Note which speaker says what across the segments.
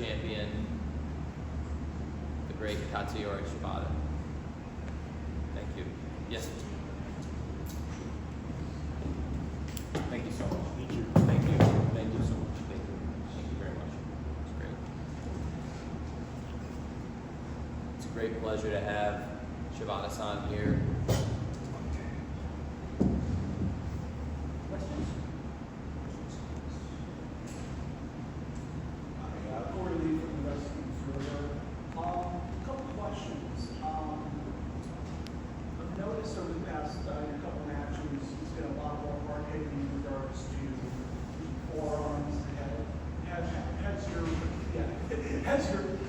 Speaker 1: champion, the great Katsuyori Shibata. Thank you. Yes. Thank you so much.
Speaker 2: Thank you.
Speaker 1: Thank you. Thank you so much. Thank you. Thank you very much. It's great. It's a great pleasure to have Shibata-san here. Questions?
Speaker 2: Corey Lee from the Wrestling Observer. A couple questions. I've noticed over the past couple matches, he's been a lot more hard-hitting in regards to forearms.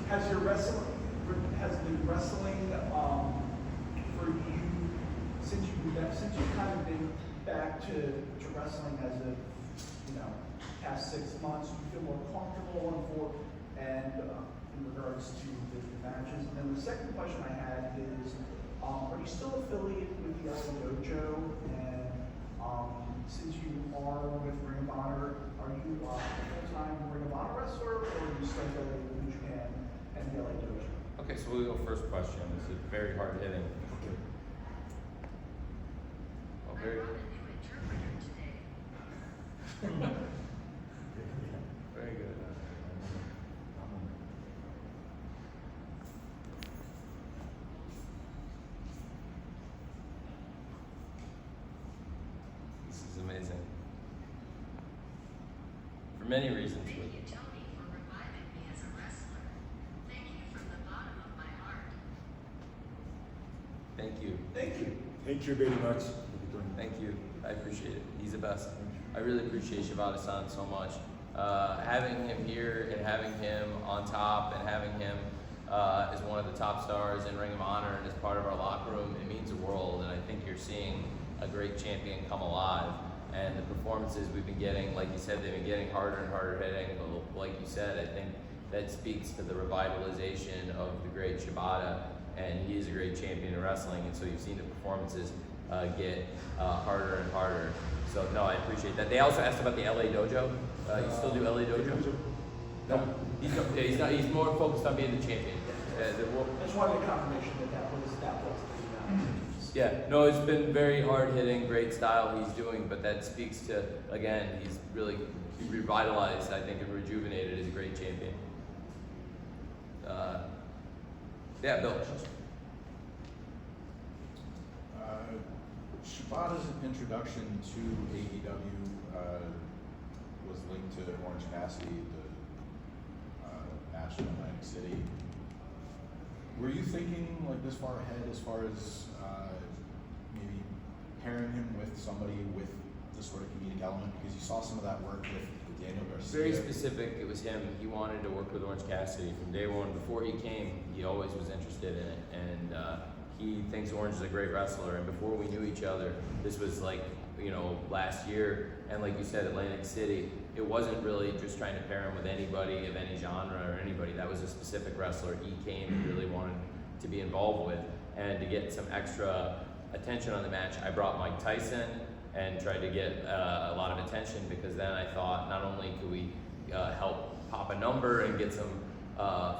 Speaker 2: Has the wrestling for you since you've kind of been back to wrestling as of past 6 months, do you feel more comfortable and in regards to the matches? And then the second question I had is, are you still affiliated with the LA Dojo? And since you are with Ring of Honor, are you a full-time Ring of Honor wrestler, or are you still affiliated with New Japan and the LA Dojo?
Speaker 1: Okay, so we'll go first question. This is very hard hitting.
Speaker 2: Okay.
Speaker 1: Oh, very very good. This is amazing. For many reasons.
Speaker 3: Thank you, Tony, for reviving me as a wrestler. Thank you from the bottom of my heart.
Speaker 1: Thank you.
Speaker 2: Thank you.
Speaker 4: Thank you very much.
Speaker 1: Thank you. I appreciate it. He's the best. I really appreciate Shibata-san so much. Having him here and having him on top and having him as one of the top stars in Ring of Honor and as part of our locker room, it means the world. And I think you're seeing a great champion come alive. And the performances we've been getting, like you said, they've been getting harder and harder hitting. But like you said, I think that speaks to the revitalization of the great Shibata. And he is a great champion in wrestling. And so you've seen the performances get harder and harder. So no, I appreciate that. They also asked about the LA Dojo. You still do LA Dojo? No, he's not. He's more focused on being the champion.
Speaker 2: I just wanted a confirmation that was the
Speaker 1: Yeah, no, it's been very hard hitting, great style he's doing, but that speaks to, again, he's really revitalized, I think, and rejuvenated as a great champion. Yeah, Bill.
Speaker 5: Shibata's introduction to AEW was linked to Orange Cassidy, the match in Atlantic City. Were you thinking like this far ahead as far as maybe pairing him with somebody with this sort of comedic element? Because you saw some of that work with Daniel Garcia.
Speaker 1: Very specific, it was him. He wanted to work with Orange Cassidy from day one. Before he came, he always was interested in it. And he thinks Orange is a great wrestler. And before we knew each other, this was like, last year. And like you said, Atlantic City, it wasn't really just trying to pair him with anybody of any genre or anybody. That was a specific wrestler he came and really wanted to be involved with. And to get some extra attention on the match, I brought Mike Tyson and tried to get a lot of attention, because then I thought not only could we help pop a number and get some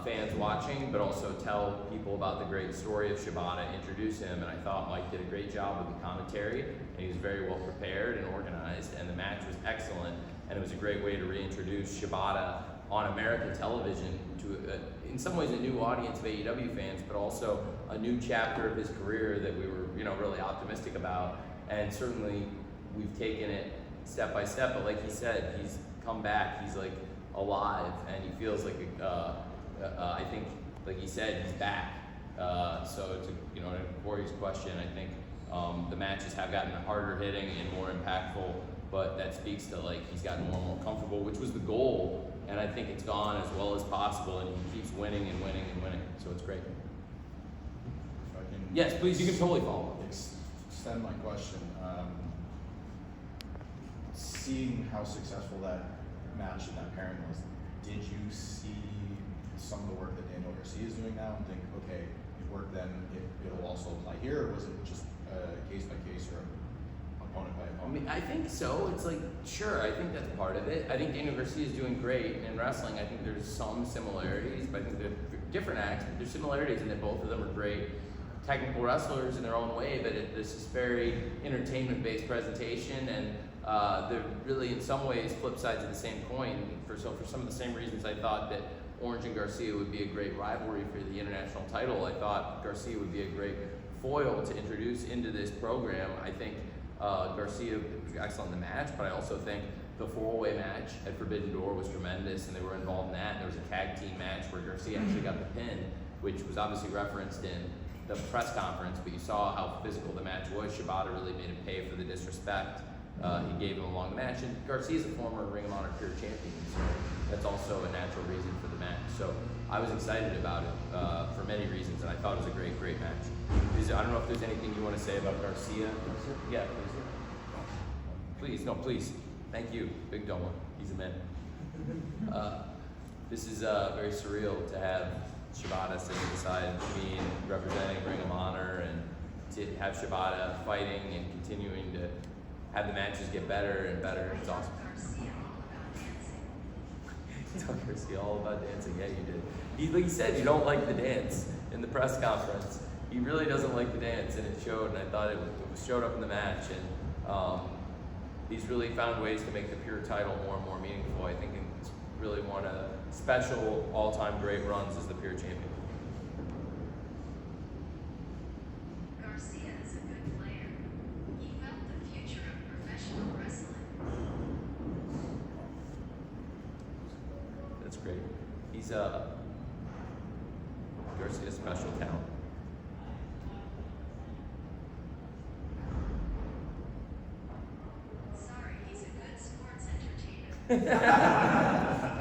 Speaker 1: fans watching, but also tell people about the great story of Shibata, introduce him. And I thought Mike did a great job with the commentary, and he was very well prepared and organized, and the match was excellent. And it was a great way to reintroduce Shibata on American television to, in some ways, a new audience of AEW fans, but also a new chapter of his career that we were, really optimistic about. And certainly, we've taken it step by step. But like he said, he's come back. He's like alive, and he feels like I think, like he said, he's back. So to Corey's question, I think the matches have gotten harder hitting and more impactful. But that speaks to he's gotten more and more comfortable, which was the goal, and I think it's gone as well as possible, and he keeps winning and winning and winning, so it's great.
Speaker 5: If I can
Speaker 1: Yes, please, you can totally follow.
Speaker 5: extend my question. Seeing how successful that match and that pairing was, did you see some of the work that Daniel Garcia is doing now and think, okay, it worked then, it'll also apply here, or was it just case by case or a opponent by
Speaker 1: I
Speaker 5: opponent?
Speaker 1: mean, I think so. It's like, sure, I think that's part of it. I think Daniel Garcia is doing great in wrestling. I think there's some similarities, but I think they're different acts, but there's similarities in that both of them are great technical wrestlers in their own way, but it's this very entertainment-based presentation, and they're really in some ways flip sides of the same coin. For some of the same reasons I thought that Orange and Garcia would be a great rivalry for the international title, I thought Garcia would be a great foil to introduce into this program. I think Garcia was excellent in the match, but I also think the four-way match at Forbidden Door was tremendous, and they were involved in that. There was a tag team match where Garcia actually got the pin, which was obviously referenced in the press conference, but you saw how physical the match was. Shibata really made him pay for the disrespect he gave him along the match, and Garcia's a former Ring of Honor Pure Champion, so that's also a natural reason for the match. So I was excited about it for many reasons, and I thought it was a great, great match. I don't know if there's anything you want to say about Garcia. Yeah, please. Please, no, please. Thank you, Big Doma. He's a man. This is very surreal to have Shibata sitting beside me and representing Ring of Honor, and to have Shibata fighting and continuing to have the matches get better and better. It's awesome. Tell Garcia all about dancing. Yeah, you did. Like he said, you don't like the dance in the press conference. He really doesn't like the dance, and it showed. And I thought it showed up in the match. And he's really found ways to make the Pure title more and more meaningful. I think it's really one of the special all-time great runs as the Pure champion.
Speaker 3: Garcia is a good player. He felt the future of professional wrestling.
Speaker 1: That's great. He's Garcia's special talent.
Speaker 3: Sorry, he's a good sports entertainer.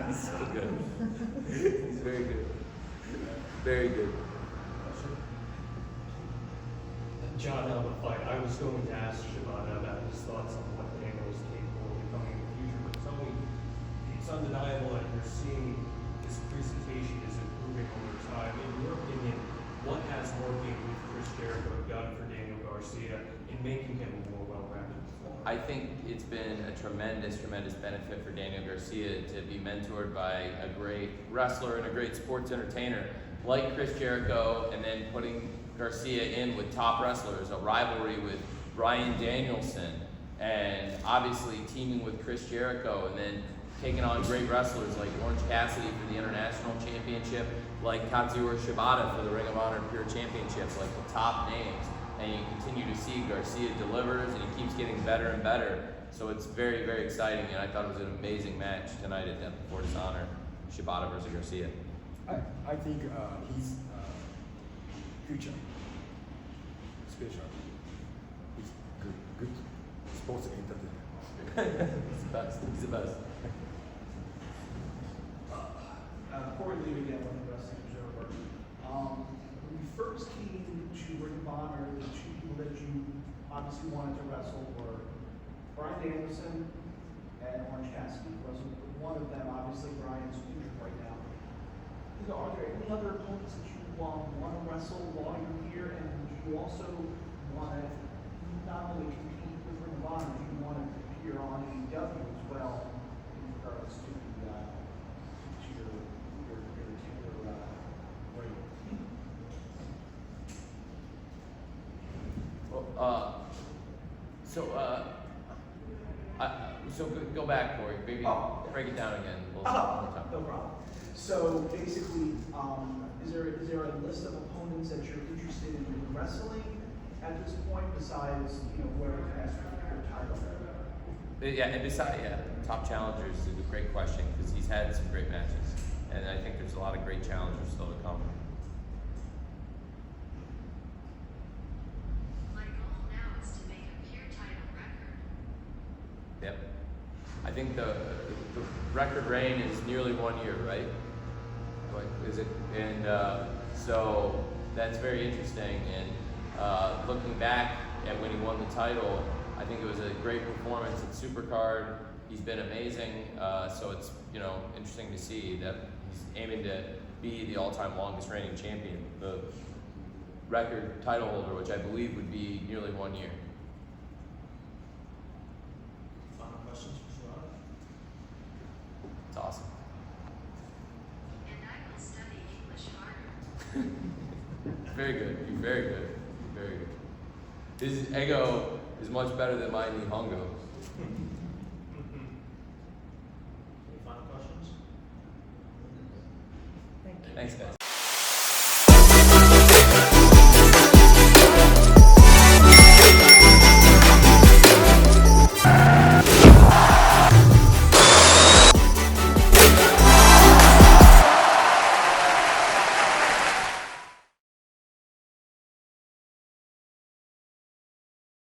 Speaker 1: He's so good. He's very good. Very good.
Speaker 4: John, on the fight, I was going to ask Shibata about his thoughts on what Daniel is capable of becoming in the future, but it's undeniable that you're seeing his presentation is improving over time. In your opinion, what has working with Chris Jericho done for Daniel Garcia in making him a more well-rounded performer?
Speaker 1: I think it's been a tremendous, tremendous benefit for Daniel Garcia to be mentored by a great wrestler and a great sports entertainer like Chris Jericho, and then putting Garcia in with top wrestlers, a rivalry with Bryan Danielson, and obviously teaming with Chris Jericho, and then taking on great wrestlers like Orange Cassidy for the International Championship, like Katsuyori Shibata for the Ring of Honor Pure Championship, like the top names. And you continue to see Garcia delivers, and he keeps getting better and better. So it's very, very exciting, and I thought it was an amazing match tonight at Death Before Dishonor, Shibata versus Garcia.
Speaker 6: I think his future special. He's good sports entertainer.
Speaker 1: He's the best. He's the best.
Speaker 2: Before we leave again with the Wrestling Observer, when you first came to Ring of Honor, the two people that you obviously wanted to wrestle were Bryan Danielson and Orange Cassidy. Wasn't one of them, obviously Bryan's injured right now. Are there any other opponents that you want to wrestle while you're here, and do you also want to not only compete with Ring of Honor, do you want to appear on AEW as well in regards to your particular rate?
Speaker 1: Well, so go back, Corey. Maybe break it down again. One more time.
Speaker 2: No problem. So basically, is there a list of opponents that you're interested in wrestling at this point, besides whoever can ask for your title?
Speaker 1: Yeah, and besides, top challengers is a great question because he's had some great matches, and I think there's a lot of great challengers still to come.
Speaker 3: My goal now is to make a pure title record.
Speaker 1: Yep. I think the record reign is nearly 1 year, right? Like, is it? And so that's very interesting. And looking back at when he won the title, I think it was a great performance at Supercard. He's been amazing. So it's interesting to see that he's aiming to be the all-time longest reigning champion, the record title holder, which I believe would be nearly 1 year. It's awesome.
Speaker 3: And I will study English harder.
Speaker 1: Very good. You're very good. You're very good. His ego is much better than my Nihongo.
Speaker 7: Any final questions?
Speaker 1: Thanks, guys.